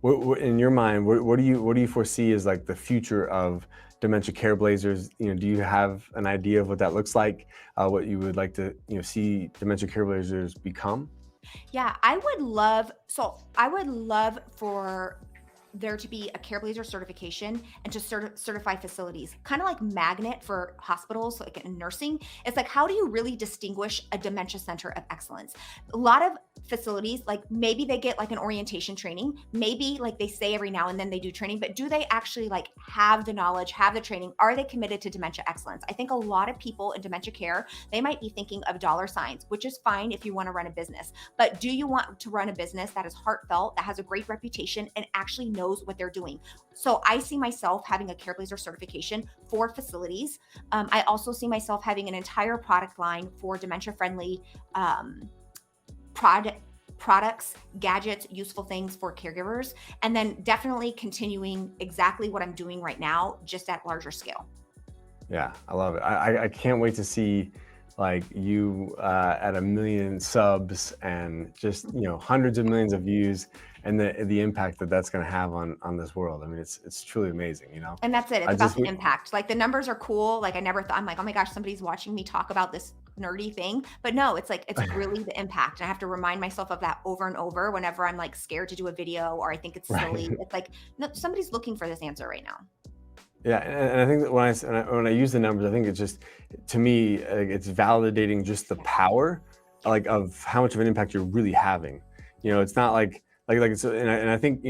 In your mind, what do you foresee as like the future of Dementia Careblazers? Do you have an idea of what that looks like? What you would like to, see Dementia Careblazers become? Yeah, I would love for there to be a Careblazer certification and to certify facilities, kind of like magnet for hospitals, like in nursing. It's like, how do you really distinguish a dementia center of excellence? A lot of facilities, like maybe they get like an orientation training, maybe like they say every now and then they do training, but do they actually like have the knowledge, have the training? Are they committed to dementia excellence? I think a lot of people in dementia care, they might be thinking of dollar signs, which is fine if you want to run a business. But do you want to run a business that is heartfelt, that has a great reputation, and actually knows what they're doing? So I see myself having a Careblazer certification for facilities. I also see myself having an entire product line for dementia friendly product products, gadgets, useful things for caregivers, and then definitely continuing exactly what I'm doing right now, just at larger scale. Yeah, I love it. I can't wait to see like you at 1 million subs and just hundreds of millions of views, and the impact that that's going to have on this world. I mean, it's truly amazing. And that's it. It's I about just the impact. Like the numbers are cool. Like I never thought, I'm like, oh my gosh, somebody's watching me talk about this nerdy thing. But no, it's like, it's really the impact. And I have to remind myself of that over and over whenever I'm like scared to do a video or I think it's right. silly. It's like, no, somebody's looking for this answer right now. Yeah, and I think that when I use the numbers, I think it's just, to me, like, it's validating just the Yes. power, like, of how much of an impact you're really having. It's not like it's, and I think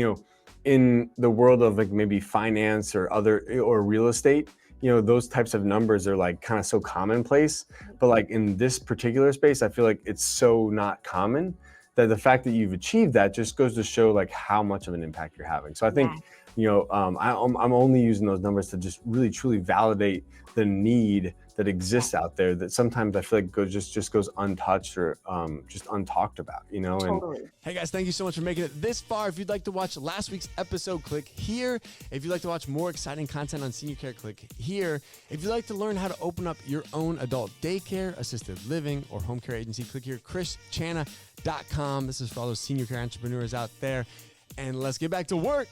in the world of like maybe finance or or real estate, those types of numbers are like kind of so commonplace. But like in this particular space, I feel like it's so not common that the fact that you've achieved that just goes to show like how much of an impact you're having. So I Yeah. think I'm only using those numbers to just really truly validate the need that Yeah. exists out there that sometimes I feel like just goes untouched or just untalked about, and Totally. Hey guys, thank you so much for making it this far. If you'd like to watch last week's episode, click here. If you'd like to watch more exciting content on senior care, click here. If you'd like to learn how to open up your own adult daycare, assisted living, or home care agency, click here, krischanna.com. This is for all those senior care entrepreneurs out there. And let's get back to work.